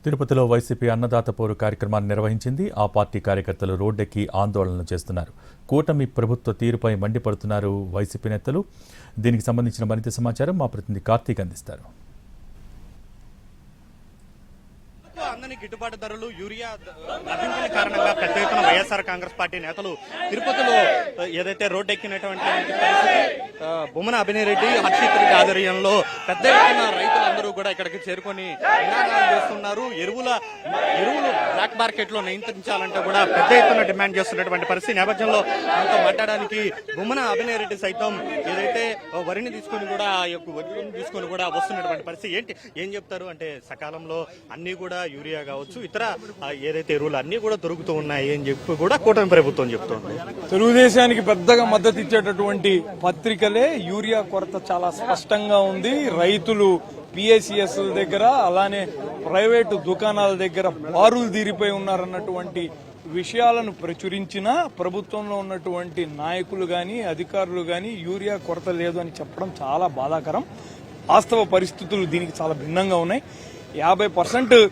తిరుపతిలో వైసీపీ అన్నదాత పోరు కార్యక్రమాన్ని నిర్వహించింది. ఆ పార్టీ కార్యకర్తలు రోడ్డెక్కి ఆందోళనలు చేస్తున్నారు. కూటమి ప్రభుత్వ తీరుపై మండిపడుతున్నారు వైసీపీ నేతలు. దీనికి సంబంధించిన మరింత సమాచారం మా ప్రతినిధి కార్తీక్ అందిస్తారు. అందని గిట్టుబాటు ధరలు యూరియా లభించిన కారణంగా పెద్ద ఎత్తున వైఎస్ఆర్ కాంగ్రెస్ పార్టీ నేతలు తిరుపతిలో ఏదైతే రోడ్డెక్కినటువంటి బొమ్మన అభినయ్ రెడ్డి, హర్షిత్ రెడ్డి ఆధ్వర్యంలో పెద్ద ఎత్తున రైతులందరూ కూడా ఇక్కడికి చేరుకొని నినాదాలు చేస్తున్నారు. ఎరువులు బ్లాక్ మార్కెట్ లో నియంత్రించాలంటే కూడా పెద్ద ఎత్తున డిమాండ్ చేస్తున్నటువంటి పరిస్థితి నేపథ్యంలో మనతో మాట్లాడడానికి బొమ్మన అభినయ్ రెడ్డి సైతం ఏదైతే వరిని తీసుకుని కూడా వస్తున్నటువంటి పరిస్థితి ఏం చెప్తారు అంటే, సకాలంలో అన్ని కూడా యూరియా కావచ్చు, ఇతర ఏదైతే ఎరువులు అన్ని కూడా దొరుకుతూ ఉన్నాయి అని చెప్పి కూడా కూటమి ప్రభుత్వం చెప్తోంది. తెలుగుదేశానికి పెద్దగా మద్దతు ఇచ్చేటటువంటి పత్రికలే యూరియా కొరత చాలా స్పష్టంగా ఉంది. రైతులు పిఎస్సిఎస్ దగ్గర, అలానే ప్రైవేటు దుకాణాల దగ్గర బారులు తీరిపోయి ఉన్నారన్నటువంటి విషయాలను ప్రచురించిన ప్రభుత్వంలో ఉన్నటువంటి నాయకులు గాని అధికారులు గాని యూరియా కొరత లేదు అని చెప్పడం చాలా బాధాకరం. వాస్తవ పరిస్థితులు దీనికి చాలా భిన్నంగా ఉన్నాయి. 50%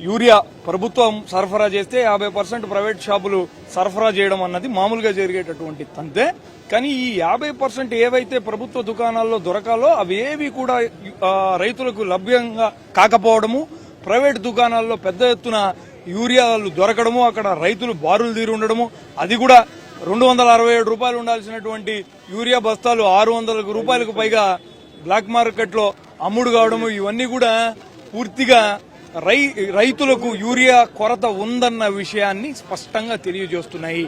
యూరియా ప్రభుత్వం సరఫరా చేస్తే 50% ప్రైవేట్ షాపులు సరఫరా చేయడం అన్నది మామూలుగా జరిగేటటువంటి తంతే. కానీ ఈ 50% ఏవైతే ప్రభుత్వ దుకాణాల్లో దొరకాలో అవేవి కూడా రైతులకు లభ్యంగా కాకపోవడము, ప్రైవేట్ దుకాణాల్లో పెద్ద ఎత్తున యూరియాలు దొరకడము, అక్కడ రైతులు బారులు తీరి ఉండడము, అది కూడా 267 రూపాయలు ఉండాల్సినటువంటి యూరియా బస్తాలు 600 రూపాయలకు పైగా బ్లాక్ మార్కెట్ లో అమ్ముడు కావడము, ఇవన్నీ కూడా పూర్తిగా రైతులకు యూరియా కొరత ఉందన్న విషయాన్ని స్పష్టంగా తెలియజేస్తున్నాయి.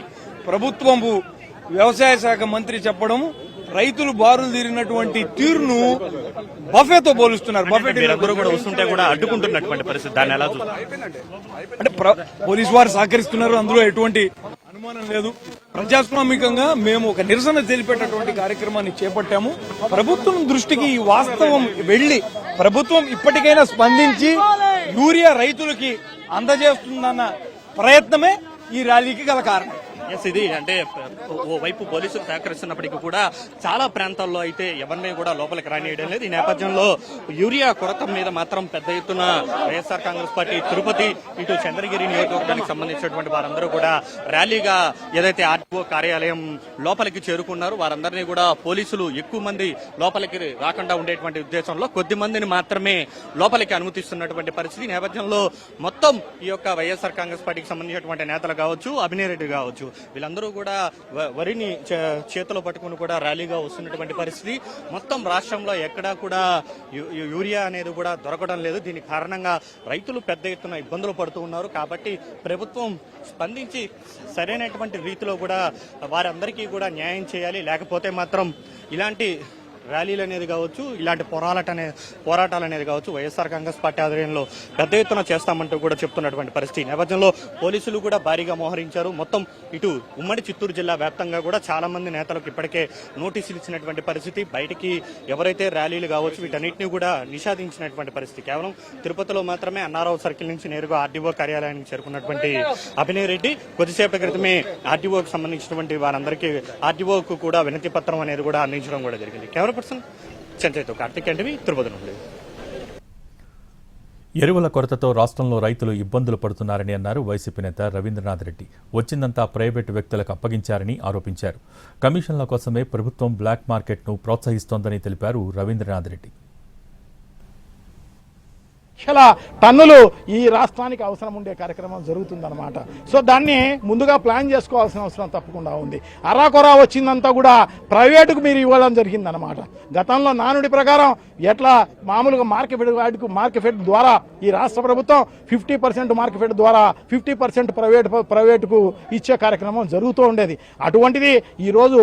ప్రభుత్వము వ్యవసాయ శాఖ మంత్రి చెప్పడం, రైతులు బారులు తీరినటువంటి తీరును బఫేతో పోలుస్తున్నారు. బఫే కూడా వస్తుంటే కూడా అడ్డుకుంటున్నటువంటి పరిస్థితి, దాన్ని ఎలా అంటే పోలీసు వారు సహకరిస్తున్నారు, అందులో ఎటువంటి అనుమానం లేదు. ప్రజాస్వామికంగా మేము ఒక నిరసన తెలిపేటటువంటి కార్యక్రమాన్ని చేపట్టాము. ప్రభుత్వం దృష్టికి ఈ వాస్తవం వెళ్లి ప్రభుత్వం ఇప్పటికైనా స్పందించి యూరియా రైతులకి అందజేస్తుందన్న ప్రయత్నమే ఈ ర్యాలీకి గల కారణం. ఇది అంటే ఓవైపు పోలీసులు సహకరిస్తున్నప్పటికీ కూడా చాలా ప్రాంతాల్లో అయితే ఎవరిని కూడా లోపలికి రానియడం లేదు. ఈ నేపథ్యంలో యూరియా కొరత మీద మాత్రం పెద్ద ఎత్తున వైఎస్ఆర్ కాంగ్రెస్ పార్టీ తిరుపతి, ఇటు చంద్రగిరి నియోజకవర్గానికి సంబంధించినటువంటి వారందరూ కూడా ర్యాలీగా ఏదైతే ఆర్టీఓ కార్యాలయం లోపలికి చేరుకున్నారు, వారందరినీ కూడా పోలీసులు ఎక్కువ మంది లోపలికి రాకుండా ఉండేటువంటి ఉద్దేశంలో కొద్ది మందిని మాత్రమే లోపలికి అనుమతిస్తున్నటువంటి పరిస్థితి. నేపథ్యంలో మొత్తం ఈ యొక్క వైఎస్ఆర్ కాంగ్రెస్ పార్టీకి సంబంధించినటువంటి నేతలు కావచ్చు, అభినయ్ రెడ్డి కావచ్చు, వీళ్ళందరూ కూడా వరిని చేతిలో పట్టుకుని కూడా ర్యాలీగా వస్తున్నటువంటి పరిస్థితి. మొత్తం రాష్ట్రంలో ఎక్కడా కూడా యూరియా అనేది కూడా దొరకడం లేదు. దీని కారణంగా రైతులు పెద్ద ఎత్తున ఇబ్బందులు పడుతూ ఉన్నారు. కాబట్టి ప్రభుత్వం స్పందించి సరైనటువంటి రీతిలో కూడా వారందరికీ కూడా న్యాయం చేయాలి. లేకపోతే మాత్రం ఇలాంటి ర్యాలీలు అనేది కావచ్చు, ఇలాంటి పోరాటాలు అనేది కావచ్చు వైఎస్ఆర్ కాంగ్రెస్ పార్టీ ఆధ్వర్యంలో పెద్ద ఎత్తున చేస్తామంటూ కూడా చెప్తున్నటువంటి పరిస్థితి. నేపథ్యంలో పోలీసులు కూడా భారీగా మోహరించారు. మొత్తం ఇటు ఉమ్మడి చిత్తూరు జిల్లా వ్యాప్తంగా కూడా చాలా మంది నేతలకు ఇప్పటికే నోటీసులు ఇచ్చినటువంటి పరిస్థితి. బయటికి ఎవరైతే ర్యాలీలు కావచ్చు వీటన్నిటిని కూడా నిషేధించినటువంటి పరిస్థితి. కేవలం తిరుపతిలో మాత్రమే అన్నారావు సర్కిల్ నుంచి నేరుగా ఆర్డీఓ కార్యాలయానికి చేరుకున్నటువంటి అభినయ్ రెడ్డి కొద్దిసేపటి క్రితమే ఆర్డీఓకి సంబంధించినటువంటి వారందరికీ ఆర్డీఓకు కూడా వినతి పత్రం అనేది కూడా అందించడం కూడా జరిగింది. కార్తీక్ ఎన్టీవీ, తిరుపతి నుండి. ఎరువుల కొరతతో రాష్ట్రంలో రైతులు ఇబ్బందులు పడుతున్నారని అన్నారు వైసీపీ నేత రవీంద్రనాథ్ రెడ్డి. వచ్చిందంతా ప్రైవేటు వ్యక్తులకు అప్పగించారని ఆరోపించారు. కమిషన్ల కోసమే ప్రభుత్వం బ్లాక్ మార్కెట్ను ప్రోత్సహిస్తోందని తెలిపారు రవీంద్రనాథ్ రెడ్డి. లక్షల టన్నులు ఈ రాష్ట్రానికి అవసరం ఉండే కార్యక్రమం జరుగుతుందన్నమాట. సో దాన్ని ముందుగా ప్లాన్ చేసుకోవాల్సిన అవసరం తప్పకుండా ఉంది. అరాకొరా వచ్చిందంతా కూడా ప్రైవేటుకు మీరు ఇవ్వడం జరిగిందనమాట. గతంలో నానుడి ప్రకారం ఎట్లా మామూలుగా మార్కెట్ ద్వారా ఈ రాష్ట్ర ప్రభుత్వం 50% మార్కెట్ ద్వారా 50% ప్రైవేటుకు ఇచ్చే కార్యక్రమం జరుగుతూ ఉండేది. అటువంటిది ఈరోజు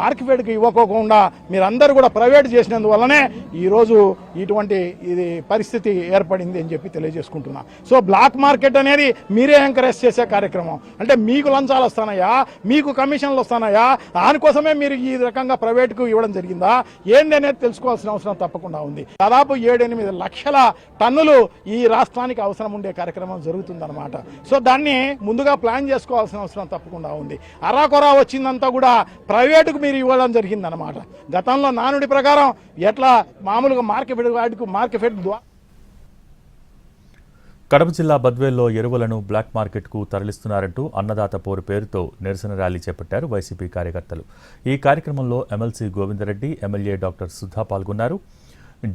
మార్కెట్కి ఇవ్వకోకుండా మీరందరూ కూడా ప్రైవేట్ చేసినందువల్లనే ఈరోజు ఇటువంటి ఇది పరిస్థితి ఏర్పడింది అని చెప్పి తెలియజేసుకుంటున్నా. సో బ్లాక్ మార్కెట్ అనేది మీరే ఎంకరేజ్ చేసే కార్యక్రమం. అంటే మీకు లంచాలు వస్తానయా, మీకు కమిషన్లు వస్తానయా, దానికోసమే మీరు ఈ రకంగా ప్రైవేట్కు ఇవ్వడం జరిగిందా ఏంటి అనేది తెలుసుకోవాల్సిన అవసరం తప్పకుండా ఉంది. దాదాపు 7-8 లక్షల టన్నులు ఈ రాష్ట్రానికి అవసరం ఉండే కార్యక్రమం జరుగుతుందన్నమాట. సో దాన్ని ముందుగా ప్లాన్ చేసుకోవాల్సిన అవసరం తప్పకుండా ఉంది. అరాకొరా వచ్చిందంతా కూడా ప్రైవేటుకు మీరు ఇవ్వడం జరిగిందనమాట. గతంలో నానుడి ప్రకారం ఎట్లా మామూలుగా మార్కెట్ ద్వారా కడప జిల్లా బద్వేల్లో ఎరువులను బ్లాక్ మార్కెట్కు తరలిస్తున్నారంటూ అన్నదాత పోరు పేరుతో నిరసన ర్యాలీ చేపట్టారు వైసీపీ కార్యకర్తలు. ఈ కార్యక్రమంలో MLC Govindareddy, MLA doctor Sudha పాల్గొన్నారు.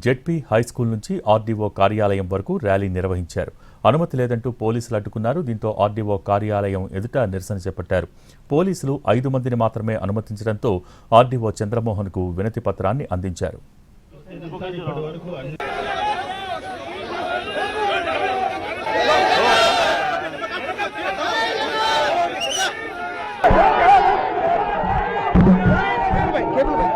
జెడ్పీ హైస్కూల్ నుంచి ఆర్డీఓ కార్యాలయం వరకు ర్యాలీ నిర్వహించారు. అనుమతి లేదంటూ పోలీసులు అడ్డుకున్నారు. దీంతో ఆర్డీఓ కార్యాలయం ఎదుట నిరసన చేపట్టారు. పోలీసులు 5 మందిని మాత్రమే అనుమతించడంతో ఆర్డీఓ చంద్రమోహన్కు వినతి పత్రాన్ని అందించారు. కేబుల్